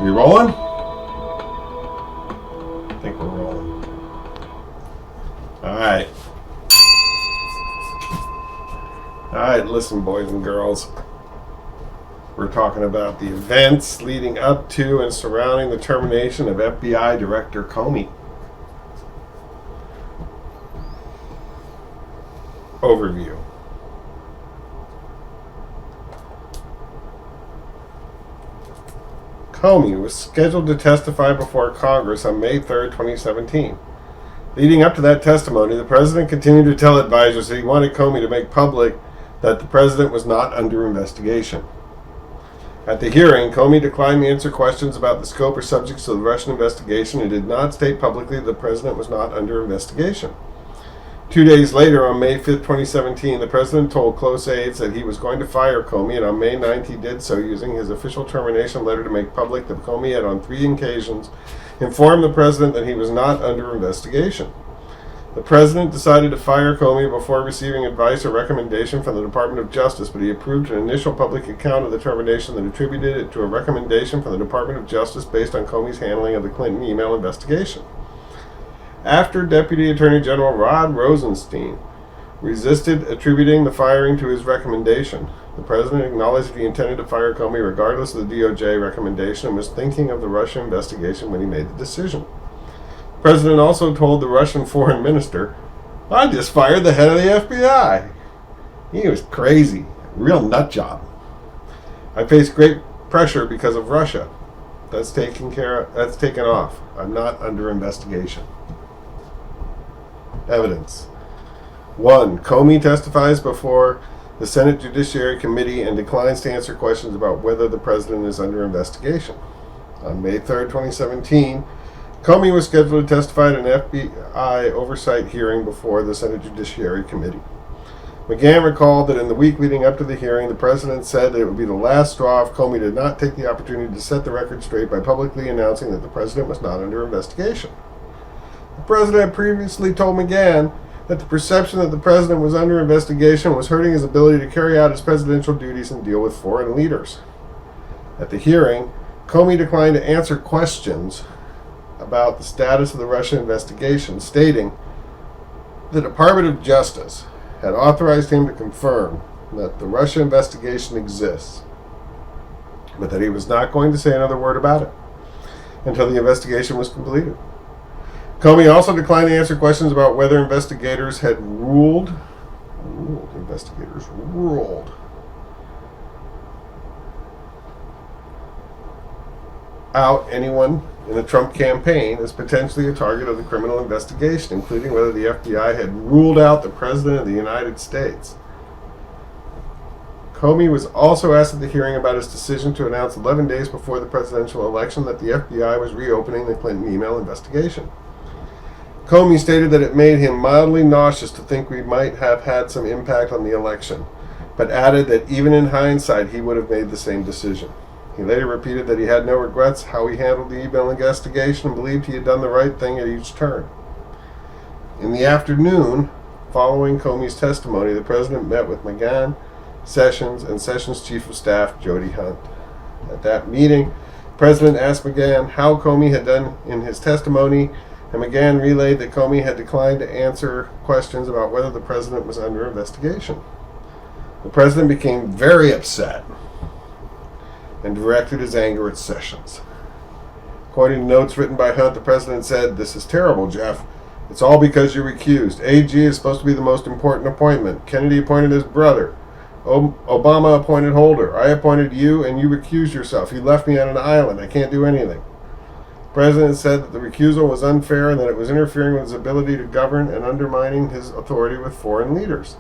We rolling? I think we're rolling. Alright. Alright, listen, boys and girls. We're talking about the events leading up to and surrounding the termination of FBI Director Comey. Overview. Comey was scheduled to testify before Congress on May 3rd, 2017. Leading up to that testimony, the president continued to tell advisors that he wanted Comey to make public that the president was not under investigation. At the hearing, Comey declined to answer questions about the scope or subjects of the Russian investigation and did not state publicly that the president was not under investigation. 2 days later, on May 5th, 2017, the president told close aides that he was going to fire Comey, and on May 9th he did so using his official termination letter to make public that Comey had on 3 occasions informed the president that he was not under investigation. The president decided to fire Comey before receiving advice or recommendation from the Department of Justice, but he approved an initial public account of the termination that attributed it to a recommendation from the Department of Justice based on Comey's handling of the Clinton email investigation. After Deputy Attorney General Rod Rosenstein resisted attributing the firing to his recommendation, the president acknowledged that he intended to fire Comey regardless of the DOJ recommendation and was thinking of the Russia investigation when he made the decision. The president also told the Russian foreign minister, "I just fired the head of the FBI. He was crazy, a real nut job. I face great pressure because of Russia. That's taken off. I'm not under investigation." Evidence. 1. Comey testifies before the Senate Judiciary Committee and declines to answer questions about whether the president is under investigation. On May 3rd, 2017, Comey was scheduled to testify at an FBI oversight hearing before the Senate Judiciary Committee. McGahn recalled that in the week leading up to the hearing, the president said that it would be the last straw if Comey did not take the opportunity to set the record straight by publicly announcing that the president was not under investigation. The president previously told McGahn that the perception that the president was under investigation was hurting his ability to carry out his presidential duties and deal with foreign leaders. At the hearing, Comey declined to answer questions about the status of the Russia investigation, stating the Department of Justice had authorized him to confirm that the Russia investigation exists, but that he was not going to say another word about it until the investigation was completed. Comey also declined to answer questions about whether investigators had ruled out anyone in the Trump campaign as potentially a target of the criminal investigation, including whether the FBI had ruled out the President of the United States. Comey was also asked at the hearing about his decision to announce 11 days before the presidential election that the FBI was reopening the Clinton email investigation. Comey stated that it made him mildly nauseous to think we might have had some impact on the election, but added that even in hindsight he would have made the same decision. He later repeated that he had no regrets how he handled the email investigation and believed he had done the right thing at each turn. In the afternoon, following Comey's testimony, the president met with McGahn, Sessions, and Sessions' Chief of Staff, Jody Hunt. At that meeting, the president asked McGahn how Comey had done in his testimony, and McGahn relayed that Comey had declined to answer questions about whether the president was under investigation. The president became very upset and directed his anger at Sessions. Quoting the notes written by Hunt, the president said, "This is terrible, Jeff. It's all because you're recused. AG is supposed to be the most important appointment. Kennedy appointed his brother. Obama appointed Holder. I appointed you, and you recused yourself. You left me on an island. I can't do anything." The president said that the recusal was unfair and that it was interfering with his ability to govern and undermining his authority with foreign leaders.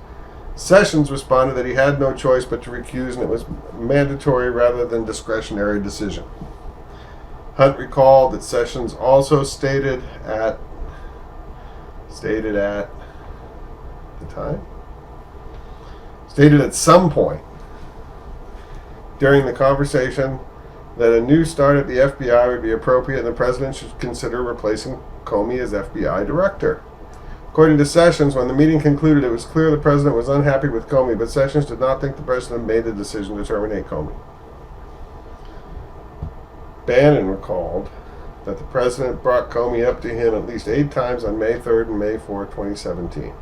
Sessions responded that he had no choice but to recuse and it was mandatory rather than discretionary decision. Hunt recalled that Sessions also stated at some point during the conversation that a new start at the FBI would be appropriate and the president should consider replacing Comey as FBI director. According to Sessions, when the meeting concluded, it was clear the president was unhappy with Comey, but Sessions did not think the president made the decision to terminate Comey. Bannon recalled that the president brought Comey up to him at least 8 times on May 3rd and May 4th, 2017.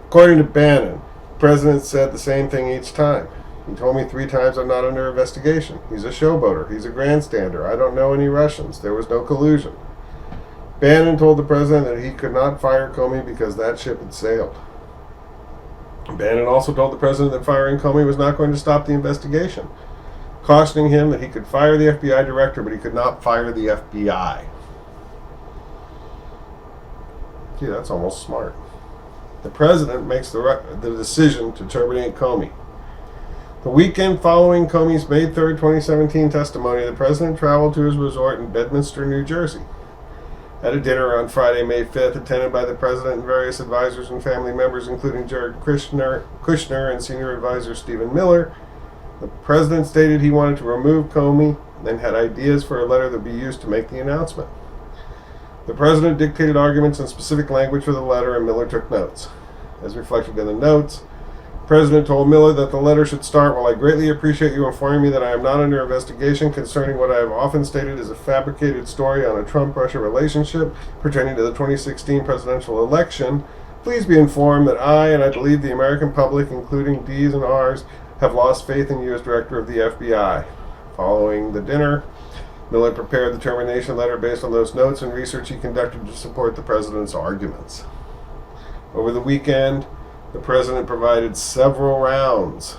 According to Bannon, the president said the same thing each time. He told me 3 times I'm not under investigation. He's a showboater. He's a grandstander. I don't know any Russians. There was no collusion. Bannon told the president that he could not fire Comey because that ship had sailed. Bannon also told the president that firing Comey was not going to stop the investigation, cautioning him that he could fire the FBI director, but he could not fire the FBI. Gee, that's almost smart. The president makes the decision to terminate Comey. The weekend following Comey's May 3rd, 2017 testimony, the president traveled to his resort in Bedminster, New Jersey. At a dinner on Friday, May 5th, attended by the president and various advisors and family members, including Jared Kushner and senior advisor Stephen Miller, the president stated he wanted to remove Comey and had ideas for a letter that would be used to make the announcement. The president dictated arguments and specific language for the letter, and Miller took notes. As reflected in the notes, the president told Miller that the letter should start, "While I greatly appreciate you informing me that I am not under investigation concerning what I have often stated is a fabricated story on a Trump-Russia relationship pertaining to the 2016 presidential election, please be informed that I, and I believe the American public, including D's and R's, have lost faith in you as director of the FBI." Following the dinner, Miller prepared the termination letter based on those notes and research he conducted to support the president's arguments. Over the weekend, the president provided several rounds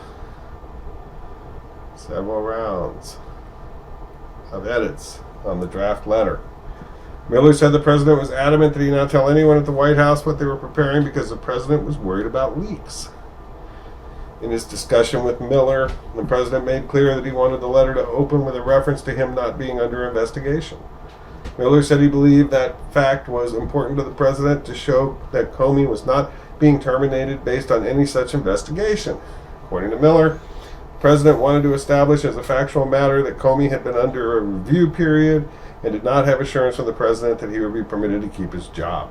of edits on the draft letter. Miller said the president was adamant that he not tell anyone at the White House what they were preparing because the president was worried about leaks. In his discussion with Miller, the president made clear that he wanted the letter to open with a reference to him not being under investigation. Miller said he believed that fact was important to the president to show that Comey was not being terminated based on any such investigation. According to Miller, the president wanted to establish as a factual matter that Comey had been under a review period and did not have assurance from the president that he would be permitted to keep his job.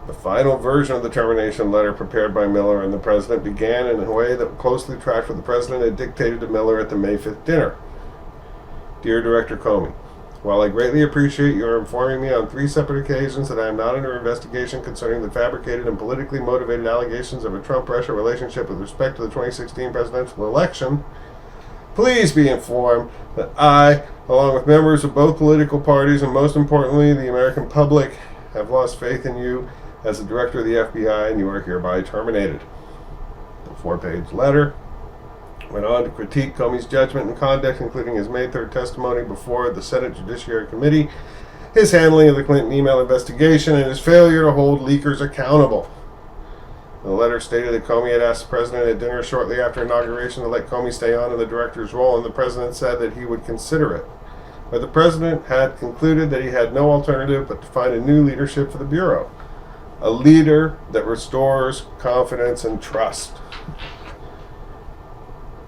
The final version of the termination letter prepared by Miller and the president began in a way that closely tracked what the president had dictated to Miller at the May 5th dinner. Dear Director Comey, while I greatly appreciate your informing me on 3 separate occasions that I am not under investigation concerning the fabricated and politically motivated allegations of a Trump-Russia relationship with respect to the 2016 presidential election, please be informed that I, along with members of both political parties and most importantly the American public, have lost faith in you as the director of the FBI, and you are hereby terminated. The 4-page letter went on to critique Comey's judgment and conduct, including his May 3rd testimony before the Senate Judiciary Committee, his handling of the Clinton email investigation, and his failure to hold leakers accountable. The letter stated that Comey had asked the president at dinner shortly after inauguration to let Comey stay on in the director's role, and the president said that he would consider it. But the president had concluded that he had no alternative but to find a new leadership for the Bureau. A leader that restores confidence and trust.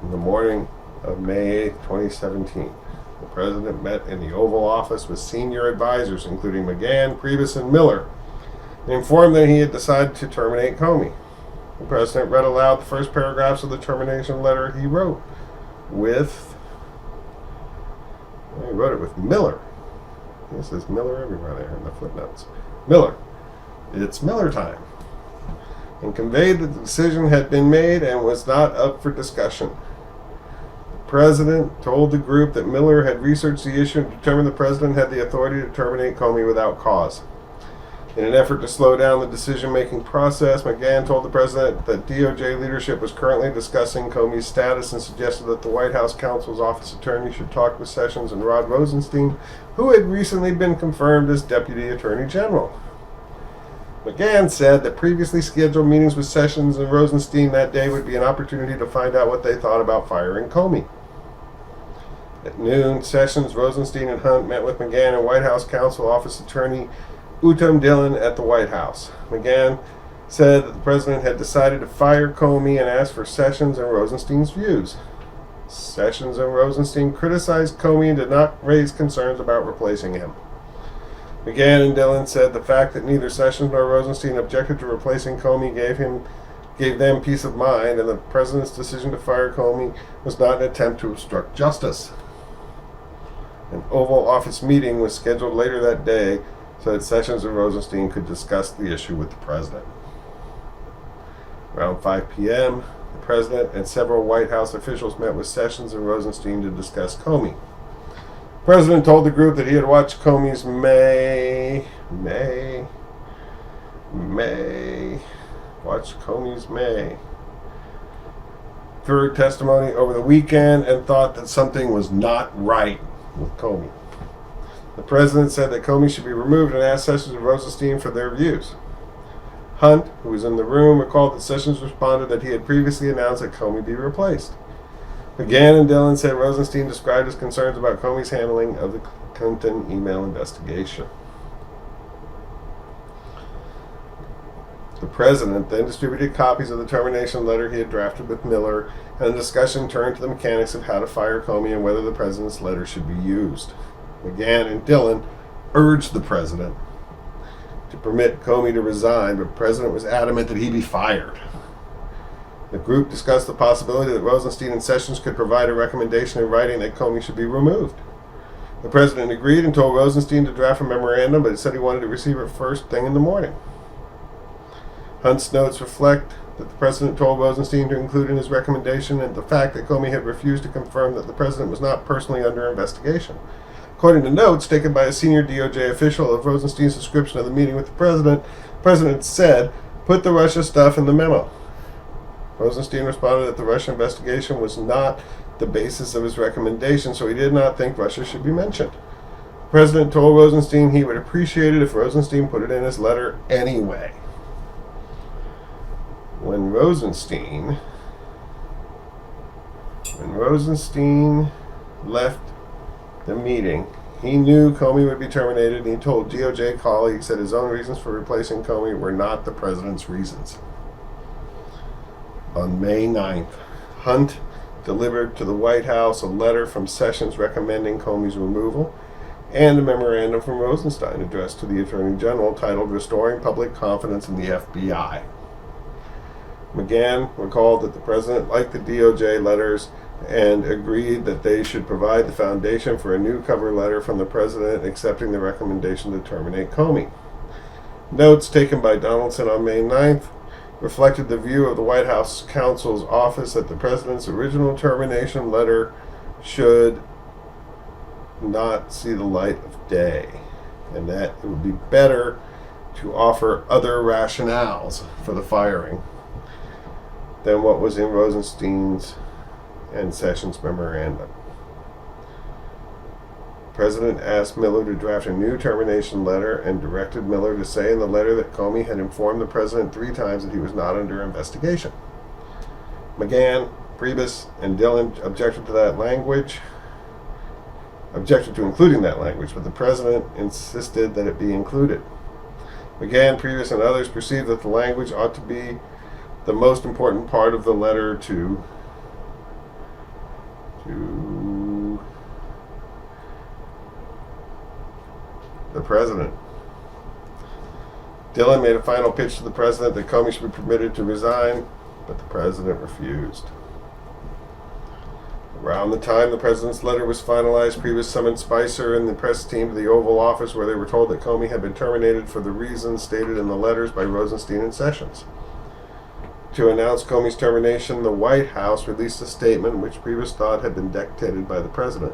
In the morning of May 8, 2017, the president met in the Oval Office with senior advisors, including McGahn, Priebus, and Miller, and informed that he had decided to terminate Comey. The president read aloud the first paragraphs of the termination letter he wrote with Miller. It says Miller everywhere there in the footnotes. Miller. It's Miller time. And conveyed that the decision had been made and was not up for discussion. The president told the group that Miller had researched the issue and determined the president had the authority to terminate Comey without cause. In an effort to slow down the decision-making process, McGahn told the president that DOJ leadership was currently discussing Comey's status and suggested that the White House counsel's office attorney should talk with Sessions and Rod Rosenstein, who had recently been confirmed as Deputy Attorney General. McGahn said that previously scheduled meetings with Sessions and Rosenstein that day would be an opportunity to find out what they thought about firing Comey. At noon, Sessions, Rosenstein, and Hunt met with McGahn and White House Counsel Office Attorney Uttam Dillon at the White House. McGahn said that the president had decided to fire Comey and asked for Sessions and Rosenstein's views. Sessions and Rosenstein criticized Comey and did not raise concerns about replacing him. McGahn and Dillon said the fact that neither Sessions nor Rosenstein objected to replacing Comey gave them peace of mind, and the president's decision to fire Comey was not an attempt to obstruct justice. An Oval Office meeting was scheduled later that day so that Sessions and Rosenstein could discuss the issue with the president. Around 5 p.m., the president and several White House officials met with Sessions and Rosenstein to discuss Comey. The president told the group that he had watched Comey's May third testimony over the weekend and thought that something was not right with Comey. The president said that Comey should be removed and asked Sessions and Rosenstein for their views. Hunt, who was in the room, recalled that Sessions responded that he had previously announced that Comey be replaced. McGahn and Dillon said Rosenstein described his concerns about Comey's handling of the Clinton email investigation. The president then distributed copies of the termination letter he had drafted with Mueller, and the discussion turned to the mechanics of how to fire Comey and whether the president's letter should be used. McGahn and Dillon urged the president to permit Comey to resign, but the president was adamant that he be fired. The group discussed the possibility that Rosenstein and Sessions could provide a recommendation in writing that Comey should be removed. The president agreed and told Rosenstein to draft a memorandum, but he said he wanted to receive it first thing in the morning. Hunt's notes reflect that the president told Rosenstein to include in his recommendation and the fact that Comey had refused to confirm that the president was not personally under investigation. According to notes taken by a senior DOJ official of Rosenstein's description of the meeting with the president said, "Put the Russia stuff in the memo." Rosenstein responded that the Russia investigation was not the basis of his recommendation, so he did not think Russia should be mentioned. The president told Rosenstein he would appreciate it if Rosenstein put it in his letter anyway. When Rosenstein left the meeting, he knew Comey would be terminated, and he told DOJ colleagues that his own reasons for replacing Comey were not the president's reasons. On May 9th, Hunt delivered to the White House a letter from Sessions recommending Comey's removal and a memorandum from Rosenstein addressed to the Attorney General titled "Restoring Public Confidence in the FBI." McGahn recalled that the president liked the DOJ letters and agreed that they should provide the foundation for a new cover letter from the president accepting the recommendation to terminate Comey. Notes taken by Donaldson on May 9th reflected the view of the White House counsel's office that the president's original termination letter should not see the light of day, and that it would be better to offer other rationales for the firing than what was in Rosenstein's and Sessions' memorandum. The president asked Miller to draft a new termination letter and directed Miller to say in the letter that Comey had informed the president 3 times that he was not under investigation. McGahn, Priebus, and Dillon objected to including that language, but the president insisted that it be included. McGahn, Priebus, and others perceived that the language ought to be the most important part of the letter to the president. Dillon made a final pitch to the president that Comey should be permitted to resign, but the president refused. Around the time the president's letter was finalized, Priebus summoned Spicer and the press team to the Oval Office, where they were told that Comey had been terminated for the reasons stated in the letters by Rosenstein and Sessions. To announce Comey's termination, the White House released a statement which Priebus thought had been dictated by the president.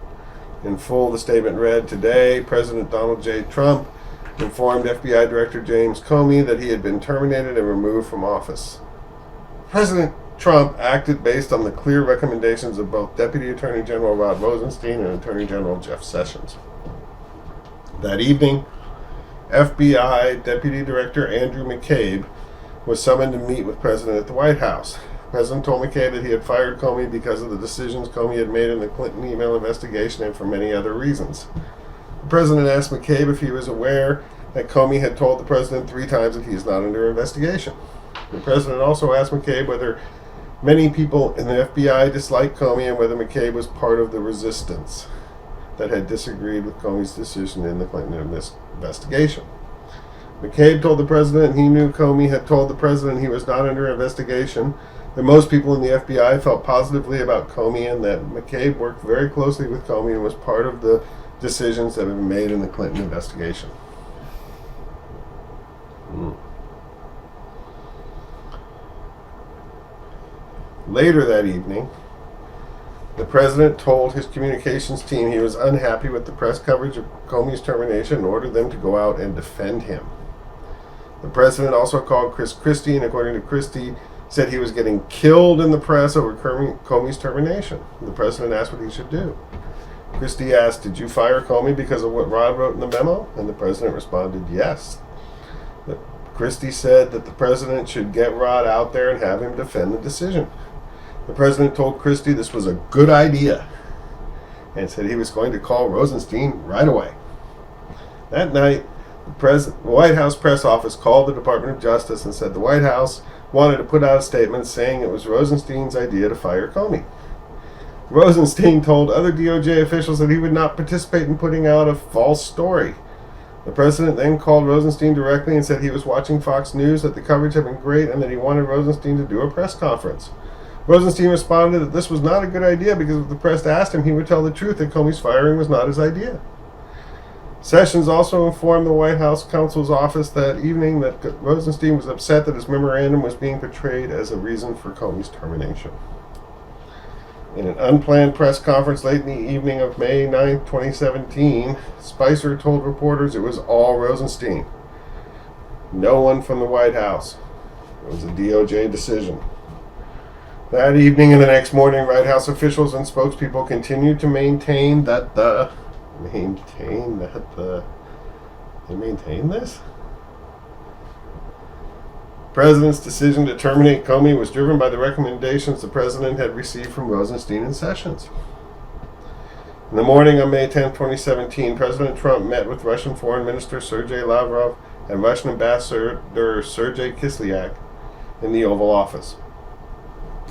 In full, the statement read, "Today, President Donald J. Trump informed FBI Director James Comey that he had been terminated and removed from office. President Trump acted based on the clear recommendations of both Deputy Attorney General Rod Rosenstein and Attorney General Jeff Sessions." That evening, FBI Deputy Director Andrew McCabe was summoned to meet with the president at the White House. The president told McCabe that he had fired Comey because of the decisions Comey had made in the Clinton email investigation and for many other reasons. The president asked McCabe if he was aware that Comey had told the president 3 times that he is not under investigation. The president also asked McCabe whether many people in the FBI disliked Comey and whether McCabe was part of the resistance that had disagreed with Comey's decision in the Clinton investigation. McCabe told the president he knew Comey had told the president he was not under investigation, that most people in the FBI felt positively about Comey, and that McCabe worked very closely with Comey and was part of the decisions that have been made in the Clinton investigation. Later that evening, the president told his communications team he was unhappy with the press coverage of Comey's termination and ordered them to go out and defend him. The president also called Chris Christie, and according to Christie, said he was getting killed in the press over Comey's termination. The president asked what he should do. Christie asked, "Did you fire Comey because of what Rod wrote in the memo?" And the president responded, "Yes." Christie said that the president should get Rod out there and have him defend the decision. The president told Christie this was a good idea and said he was going to call Rosenstein right away. That night, the White House press office called the Department of Justice and said the White House wanted to put out a statement saying it was Rosenstein's idea to fire Comey. Rosenstein told other DOJ officials that he would not participate in putting out a false story. The president then called Rosenstein directly and said he was watching Fox News, that the coverage had been great, and that he wanted Rosenstein to do a press conference. Rosenstein responded that this was not a good idea because if the press asked him, he would tell the truth that Comey's firing was not his idea. Sessions also informed the White House counsel's office that evening that Rosenstein was upset that his memorandum was being portrayed as a reason for Comey's termination. In an unplanned press conference late in the evening of May 9, 2017, Spicer told reporters it was all Rosenstein. No one from the White House. It was a DOJ decision. That evening and the next morning, White House officials and spokespeople continued to maintain that they maintain this? The president's decision to terminate Comey was driven by the recommendations the president had received from Rosenstein and Sessions. In the morning of May 10, 2017, President Trump met with Russian Foreign Minister Sergei Lavrov and Russian Ambassador Sergei Kislyak in the Oval Office.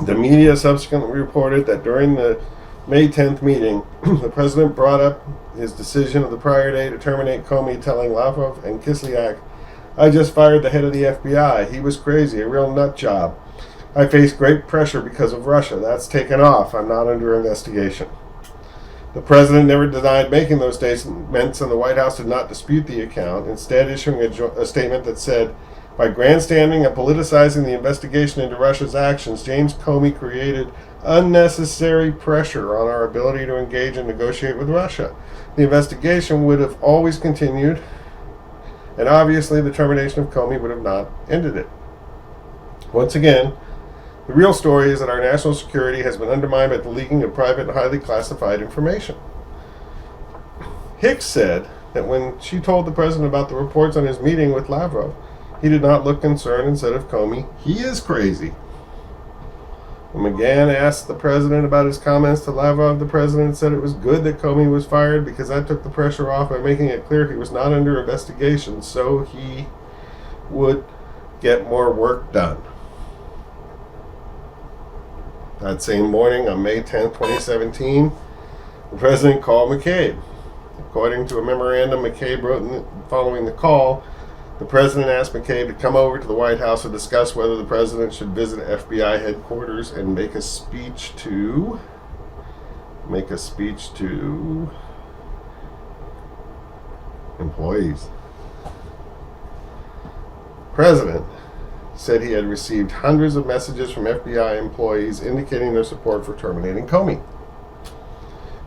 The media subsequently reported that during the May 10th meeting, the president brought up his decision of the prior day to terminate Comey, telling Lavrov and Kislyak, "I just fired the head of the FBI. He was crazy, a real nut job. I face great pressure because of Russia. That's taken off. I'm not under investigation." The president never denied making those statements, and the White House did not dispute the account, instead issuing a statement that said, "By grandstanding and politicizing the investigation into Russia's actions, James Comey created unnecessary pressure on our ability to engage and negotiate with Russia. The investigation would have always continued, and obviously the termination of Comey would have not ended it." Once again, the real story is that our national security has been undermined by the leaking of private and highly classified information. Hicks said that when she told the president about the reports on his meeting with Lavrov, he did not look concerned and said of Comey, "He is crazy." When McGahn asked the president about his comments to Lavrov, the president said it was good that Comey was fired because that took the pressure off by making it clear he was not under investigation, so he would get more work done. That same morning, on May 10, 2017, the president called McCabe. According to a memorandum McCabe wrote following the call, the president asked McCabe to come over to the White House to discuss whether the president should visit FBI headquarters and make a speech to employees. The president said he had received hundreds of messages from FBI employees indicating their support for terminating Comey.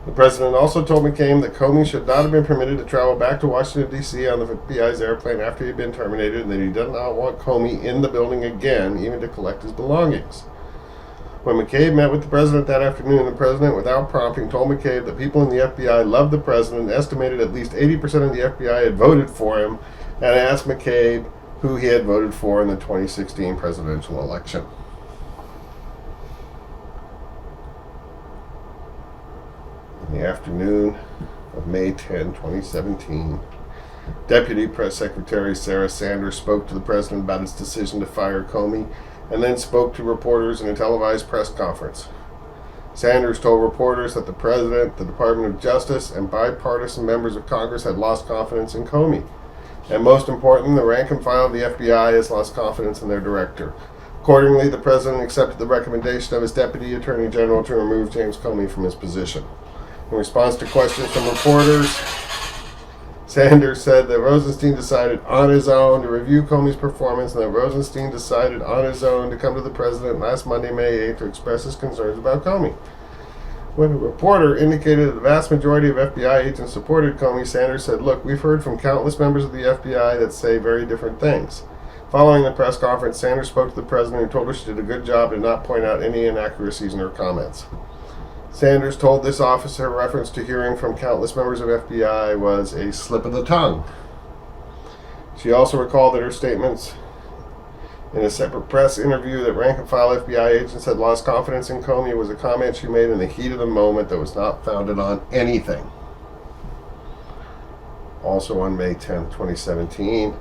The president also told McCabe that Comey should not have been permitted to travel back to Washington, D.C. on the FBI's airplane after he had been terminated, and that he did not want Comey in the building again, even to collect his belongings. When McCabe met with the president that afternoon, the president, without prompting, told McCabe that people in the FBI loved the president, and estimated at least 80% of the FBI had voted for him, and asked McCabe who he had voted for in the 2016 presidential election. In the afternoon of May 10, 2017, Deputy Press Secretary Sarah Sanders spoke to the president about his decision to fire Comey, and then spoke to reporters in a televised press conference. Sanders told reporters that the president, the Department of Justice, and bipartisan members of Congress had lost confidence in Comey. And most important, the rank and file of the FBI has lost confidence in their director. Accordingly, the president accepted the recommendation of his Deputy Attorney General to remove James Comey from his position. In response to questions from reporters, Sanders said that Rosenstein decided on his own to review Comey's performance and that Rosenstein decided on his own to come to the president last Monday, May 8th, to express his concerns about Comey. When a reporter indicated that the vast majority of FBI agents supported Comey, Sanders said, "Look, we've heard from countless members of the FBI that say very different things." Following the press conference, Sanders spoke to the president, who told her she did a good job and did not point out any inaccuracies in her comments. Sanders told this officer her reference to hearing from countless members of FBI was a slip of the tongue. She also recalled that her statements in a separate press interview that rank-and-file FBI agents had lost confidence in Comey was a comment she made in the heat of the moment that was not founded on anything. Also on May 10, 2017,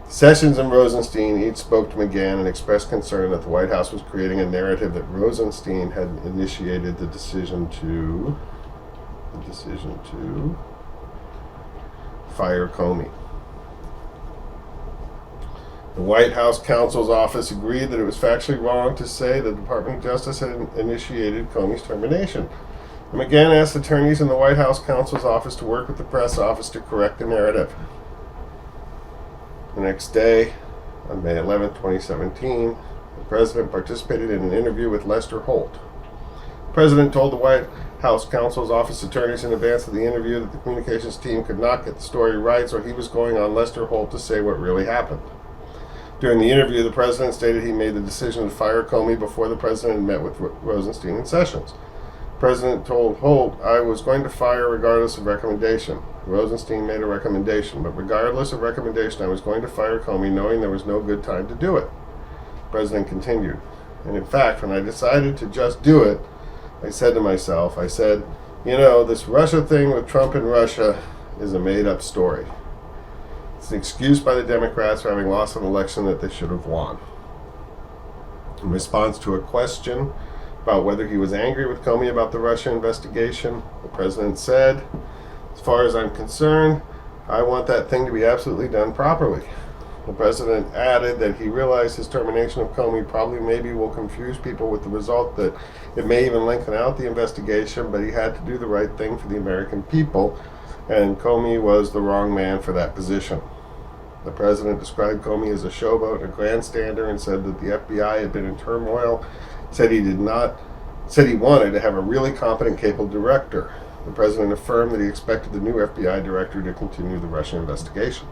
Sessions and Rosenstein each spoke to McGahn and expressed concern that the White House was creating a narrative that Rosenstein had initiated the decision to fire Comey. The White House counsel's office agreed that it was factually wrong to say the Department of Justice had initiated Comey's termination. And McGahn asked attorneys in the White House counsel's office to work with the press office to correct the narrative. The next day, on May 11, 2017, the president participated in an interview with Lester Holt. The president told the White House counsel's office attorneys in advance of the interview that the communications team could not get the story right, so he was going on Lester Holt to say what really happened. During the interview, the president stated he made the decision to fire Comey before the president had met with Rosenstein and Sessions. The president told Holt, "I was going to fire regardless of recommendation. Rosenstein made a recommendation, but regardless of recommendation, I was going to fire Comey knowing there was no good time to do it." The president continued, "And in fact, when I decided to just do it, I said to myself, this Russia thing with Trump and Russia is a made-up story. It's an excuse by the Democrats for having lost an election that they should have won." In response to a question about whether he was angry with Comey about the Russia investigation, the president said, "As far as I'm concerned, I want that thing to be absolutely done properly." The president added that he realized his termination of Comey maybe will confuse people with the result that it may even lengthen out the investigation, but he had to do the right thing for the American people, and Comey was the wrong man for that position. The president described Comey as a showboat and a grandstander and said that the FBI had been in turmoil, said he wanted to have a really competent, capable director. The president affirmed that he expected the new FBI director to continue the Russia investigation.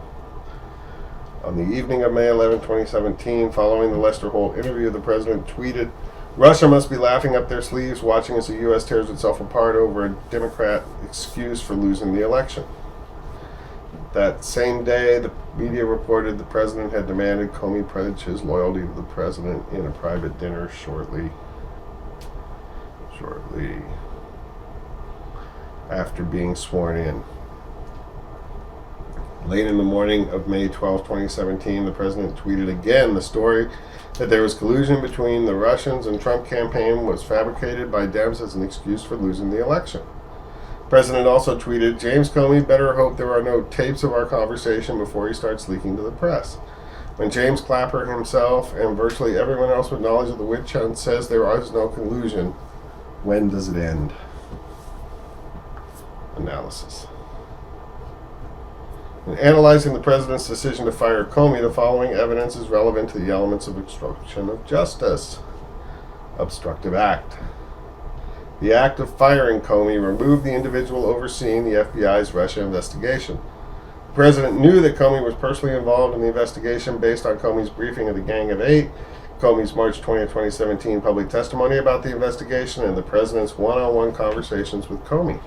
On the evening of May 11, 2017, following the Lester Holt interview, the president tweeted, "Russia must be laughing up their sleeves watching as the U.S. tears itself apart over a Democrat excuse for losing the election." That same day, the media reported the president had demanded Comey pledge his loyalty to the president in a private dinner shortly after being sworn in. Late in the morning of May 12, 2017, the president tweeted again the story that there was collusion between the Russians and Trump campaign was fabricated by Dems as an excuse for losing the election. The president also tweeted, "James Comey better hope there are no tapes of our conversation before he starts leaking to the press." When James Clapper himself and virtually everyone else with knowledge of the witch hunt says there is no collusion, when does it end? Analysis. In analyzing the president's decision to fire Comey, the following evidence is relevant to the elements of obstruction of justice. Obstructive act. The act of firing Comey removed the individual overseeing the FBI's Russia investigation. The president knew that Comey was personally involved in the investigation based on Comey's briefing of the Gang of Eight, Comey's March 20, 2017 public testimony about the investigation, and the president's one-on-one conversations with Comey.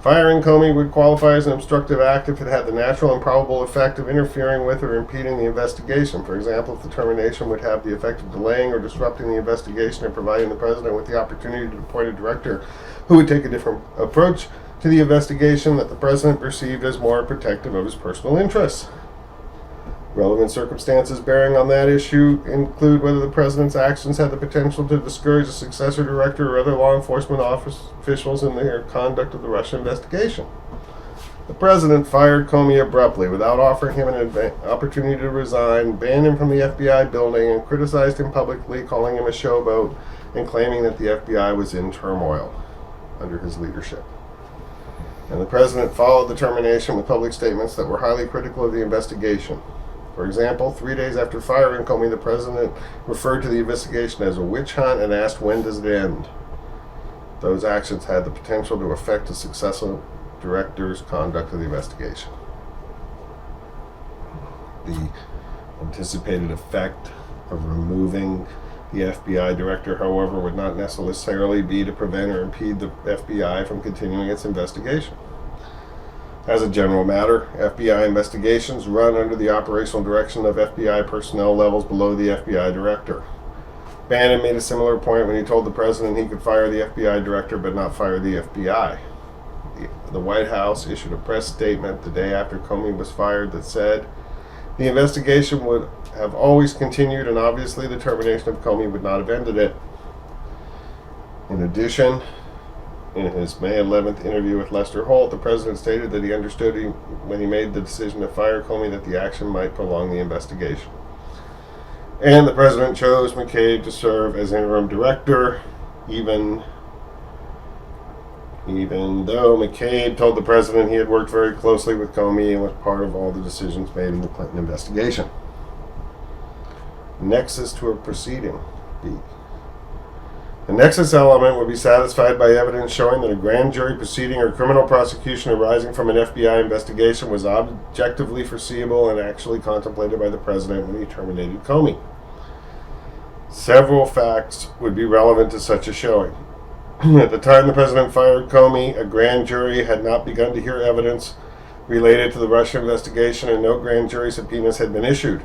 Firing Comey would qualify as an obstructive act if it had the natural and probable effect of interfering with or impeding the investigation. For example, if the termination would have the effect of delaying or disrupting the investigation and providing the president with the opportunity to appoint a director who would take a different approach to the investigation that the president perceived as more protective of his personal interests. Relevant circumstances bearing on that issue include whether the president's actions had the potential to discourage a successor director or other law enforcement officials in their conduct of the Russia investigation. The president fired Comey abruptly without offering him an opportunity to resign, banned him from the FBI building, and criticized him publicly, calling him a showboat and claiming that the FBI was in turmoil under his leadership. And the president followed the termination with public statements that were highly critical of the investigation. For example, 3 days after firing Comey, the president referred to the investigation as a witch hunt and asked, when does it end? Those actions had the potential to affect the successful director's conduct of the investigation. The anticipated effect of removing the FBI director, however, would not necessarily be to prevent or impede the FBI from continuing its investigation. As a general matter, FBI investigations run under the operational direction of FBI personnel levels below the FBI director. Bannon made a similar point when he told the president he could fire the FBI director but not fire the FBI. The White House issued a press statement the day after Comey was fired that said, the investigation would have always continued, and obviously the termination of Comey would not have ended it. In addition, in his May 11th interview with Lester Holt, the president stated that he understood when he made the decision to fire Comey that the action might prolong the investigation. And the president chose McCabe to serve as interim director, even though McCabe told the president he had worked very closely with Comey and was part of all the decisions made in the Clinton investigation. Nexus to a proceeding. B. The nexus element would be satisfied by evidence showing that a grand jury proceeding or criminal prosecution arising from an FBI investigation was objectively foreseeable and actually contemplated by the president when he terminated Comey. Several facts would be relevant to such a showing. At the time the president fired Comey, a grand jury had not begun to hear evidence related to the Russia investigation, and no grand jury subpoenas had been issued.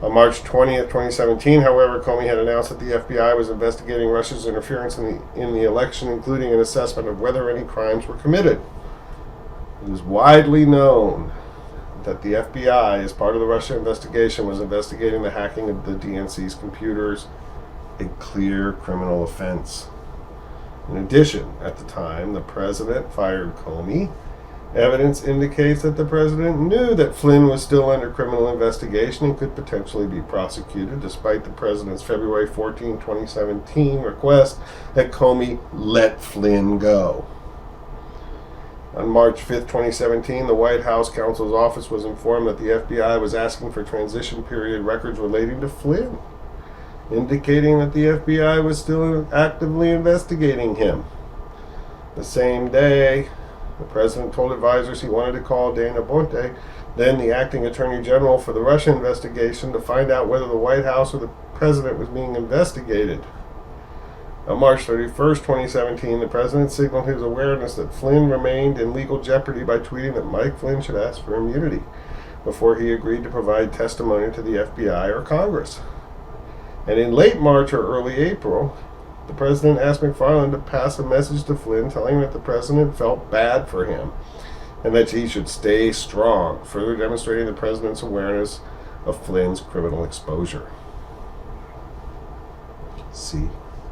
On March 20th, 2017, however, Comey had announced that the FBI was investigating Russia's interference in the election, including an assessment of whether any crimes were committed. It is widely known that the FBI, as part of the Russia investigation, was investigating the hacking of the DNC's computers, a clear criminal offense. In addition, at the time the president fired Comey, evidence indicates that the president knew that Flynn was still under criminal investigation and could potentially be prosecuted, despite the president's February 14, 2017 request that Comey let Flynn go. On March 5, 2017, the White House counsel's office was informed that the FBI was asking for transition period records relating to Flynn, indicating that the FBI was still actively investigating him. The same day, the president told advisors he wanted to call Dana Boente, then the acting attorney general for the Russia investigation, to find out whether the White House or the president was being investigated. On March 31st, 2017, the president signaled his awareness that Flynn remained in legal jeopardy by tweeting that Mike Flynn should ask for immunity before he agreed to provide testimony to the FBI or Congress. And in late March or early April, the president asked McFarland to pass a message to Flynn telling him that the president felt bad for him and that he should stay strong, further demonstrating the president's awareness of Flynn's criminal exposure. C.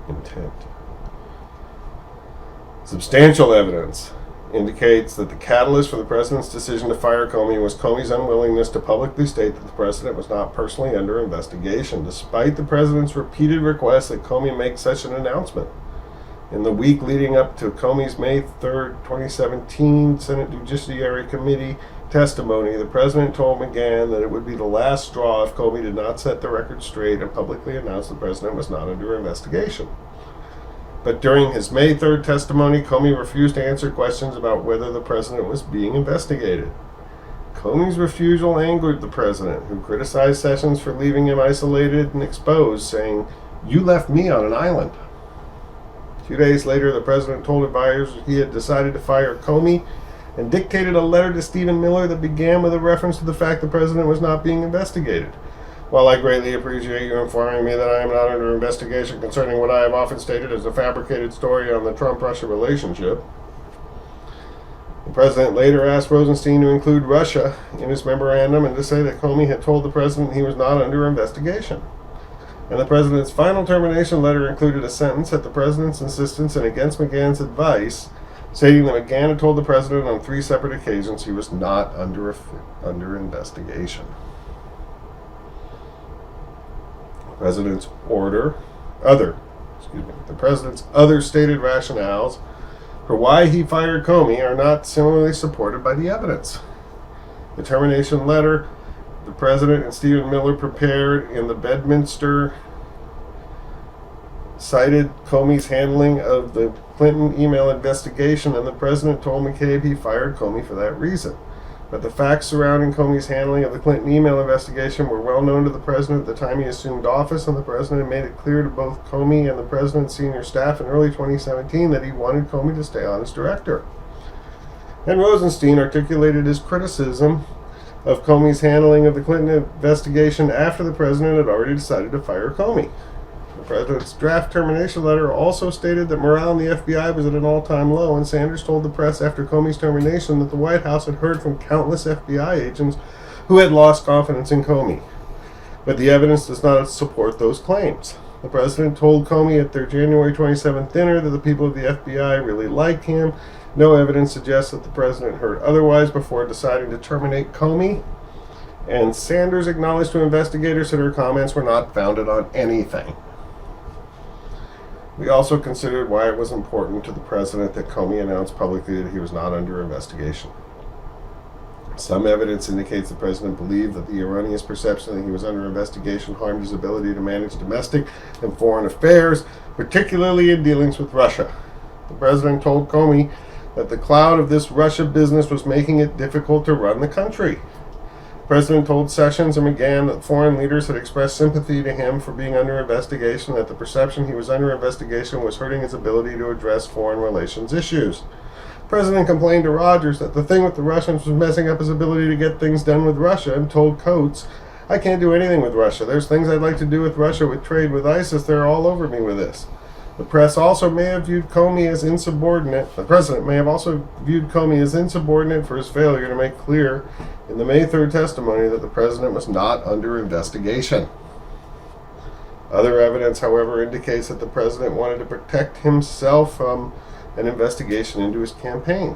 Intent. Substantial evidence indicates that the catalyst for the president's decision to fire Comey was Comey's unwillingness to publicly state that the president was not personally under investigation, despite the president's repeated requests that Comey make such an announcement. In the week leading up to Comey's May 3, 2017 Senate Judiciary Committee testimony, the president told McGahn that it would be the last straw if Comey did not set the record straight and publicly announce the president was not under investigation. But during his May 3rd testimony, Comey refused to answer questions about whether the president was being investigated. Comey's refusal angered the president, who criticized Sessions for leaving him isolated and exposed, saying, "You left me on an island." 2 days later, the president told advisors he had decided to fire Comey and dictated a letter to Stephen Miller that began with a reference to the fact the president was not being investigated. While I greatly appreciate you informing me that I am not under investigation concerning what I have often stated as a fabricated story on the Trump-Russia relationship, the president later asked Rosenstein to include Russia in his memorandum and to say that Comey had told the president he was not under investigation. And the president's final termination letter included a sentence at the president's insistence and against McGahn's advice, stating that McGahn had told the president on 3 separate occasions he was not under investigation. The president's other stated rationales for why he fired Comey are not similarly supported by the evidence. The termination letter the President and Stephen Mueller prepared in the Bedminster cited Comey's handling of the Clinton email investigation, and the President told McCabe he fired Comey for that reason. But the facts surrounding Comey's handling of the Clinton email investigation were well known to the President at the time he assumed office, and the President made it clear to both Comey and the President's senior staff in early 2017 that he wanted Comey to stay on as director. And Rosenstein articulated his criticism of Comey's handling of the Clinton investigation after the President had already decided to fire Comey. The President's draft termination letter also stated that morale in the FBI was at an all-time low, and Sanders told the press after Comey's termination that the White House had heard from countless FBI agents who had lost confidence in Comey. But the evidence does not support those claims. The President told Comey at their January 27th dinner that the people of the FBI really liked him. No evidence suggests that the President heard otherwise before deciding to terminate Comey. And Sanders acknowledged to investigators that her comments were not founded on anything. We also considered why it was important to the President that Comey announced publicly that he was not under investigation. Some evidence indicates the President believed that the erroneous perception that he was under investigation harmed his ability to manage domestic and foreign affairs, particularly in dealings with Russia. The President told Comey that the cloud of this Russia business was making it difficult to run the country. The President told Sessions and McGahn that foreign leaders had expressed sympathy to him for being under investigation, that the perception he was under investigation was hurting his ability to address foreign relations issues. The President complained to Rogers that the thing with the Russians was messing up his ability to get things done with Russia, and told Coates, "I can't do anything with Russia. There's things I'd like to do with Russia, with trade, with ISIS. They're all over me with this." The press also may have viewed Comey as insubordinate. The President may have also viewed Comey as insubordinate for his failure to make clear in the May 3rd testimony that the President was not under investigation. Other evidence, however, indicates that the President wanted to protect himself from an investigation into his campaign.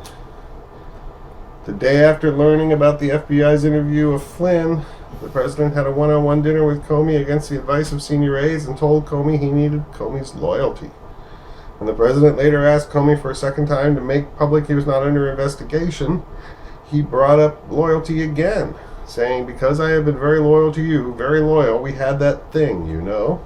The day after learning about the FBI's interview of Flynn, the President had a one-on-one dinner with Comey against the advice of senior aides and told Comey he needed Comey's loyalty. When the President later asked Comey for a second time to make public he was not under investigation, he brought up loyalty again, saying, "Because I have been very loyal to you, very loyal, we had that thing, you know."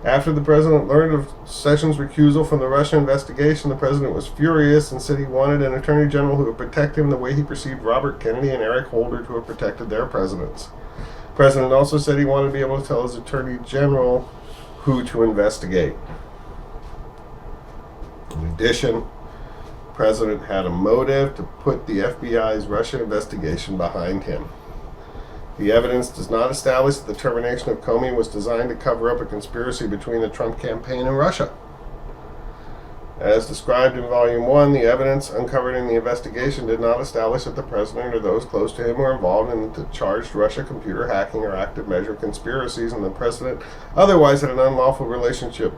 After the President learned of Sessions' recusal from the Russia investigation, the President was furious and said he wanted an Attorney General who would protect him the way he perceived Robert Kennedy and Eric Holder to have protected their presidents. The President also said he wanted to be able to tell his Attorney General who to investigate. In addition, the President had a motive to put the FBI's Russia investigation behind him. The evidence does not establish that the termination of Comey was designed to cover up a conspiracy between the Trump campaign and Russia. As described in Volume 1, the evidence uncovered in the investigation did not establish that the President or those close to him were involved in the charged Russia computer hacking or active measure conspiracies, and the President otherwise had an unlawful relationship,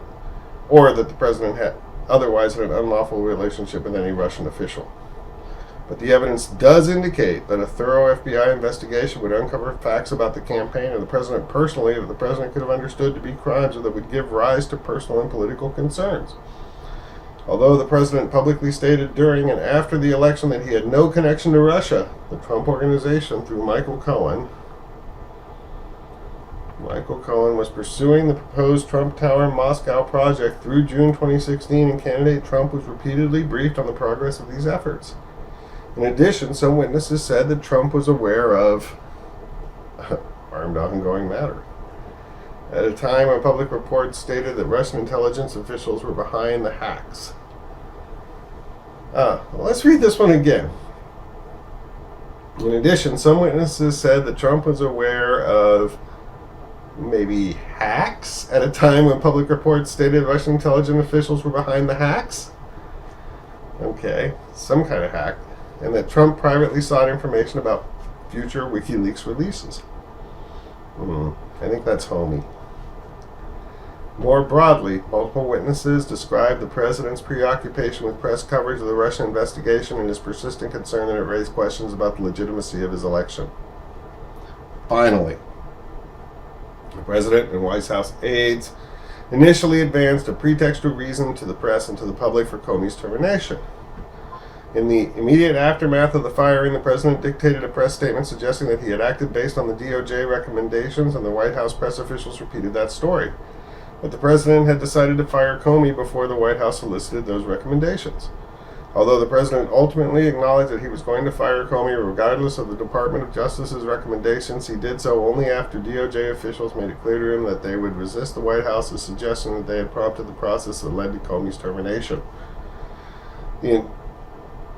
or that the President had otherwise had an unlawful relationship with any Russian official. But the evidence does indicate that a thorough FBI investigation would uncover facts about the campaign or the President personally that the President could have understood to be crimes or that would give rise to personal and political concerns. Although the President publicly stated during and after the election that he had no connection to Russia, the Trump Organization, through Michael Cohen, was pursuing the proposed Trump Tower Moscow project through June 2016, and candidate Trump was repeatedly briefed on the progress of these efforts. In addition, some witnesses said that Trump was aware of armed ongoing matter. At a time when public reports stated that Russian intelligence officials were behind the hacks. Let's read this one again. In addition, some witnesses said that Trump was aware of maybe hacks at a time when public reports stated Russian intelligence officials were behind the hacks. Okay, some kind of hack. And that Trump privately sought information about future WikiLeaks releases. I think that's homey. More broadly, multiple witnesses described the President's preoccupation with press coverage of the Russian investigation and his persistent concern that it raised questions about the legitimacy of his election. Finally, the President and White House aides initially advanced a pretextual reason to the press and to the public for Comey's termination. In the immediate aftermath of the firing, the president dictated a press statement suggesting that he had acted based on the DOJ recommendations, and the White House press officials repeated that story. But the president had decided to fire Comey before the White House solicited those recommendations. Although the president ultimately acknowledged that he was going to fire Comey regardless of the Department of Justice's recommendations, he did so only after DOJ officials made it clear to him that they would resist the White House's suggestion that they had prompted the process that led to Comey's termination. The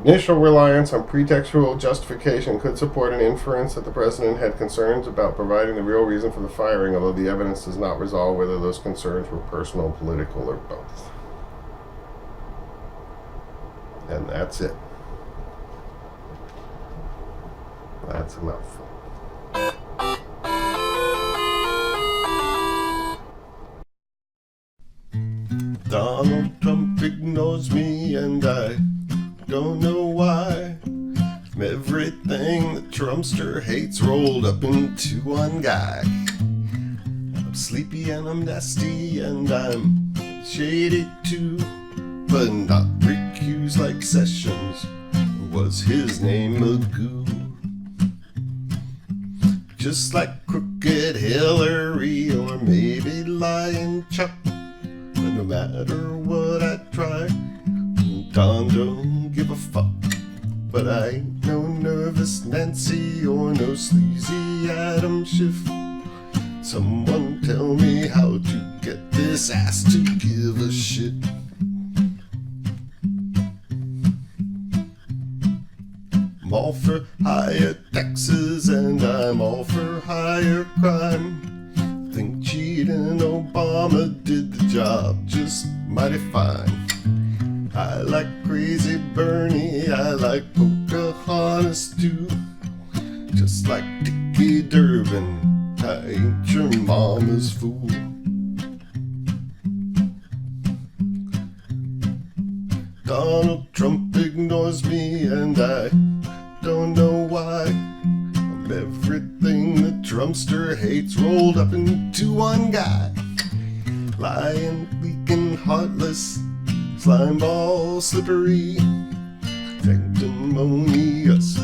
initial reliance on pretextual justification could support an inference that the president had concerns about providing the real reason for the firing, although the evidence does not resolve whether those concerns were personal, political, or both. And that's it. That's a mouthful. Donald Trump ignores me and I don't know why. Everything the Trumpster hates rolled up into one guy. I'm sleepy and I'm nasty and I'm shady too, but not recused like Sessions. Was his name Magoo? Just like crooked Hillary or maybe lying Chuck. But no matter what I try, Don don't give a fuck. But I ain't no nervous Nancy or no sleazy Adam Schiff. Someone tell me how to get this ass to give a shit. I'm all for higher taxes and I'm all for higher crime. Think cheating Obama did the job just mighty fine. I like crazy Bernie, I like Pocahontas too. Just like Dickie Durbin, I ain't your mama's fool. Donald Trump ignores me and I don't know why. I'm everything the Trumpster hates rolled up into one guy. Lying, leaking, heartless, slimeball, slippery, sanctimonious,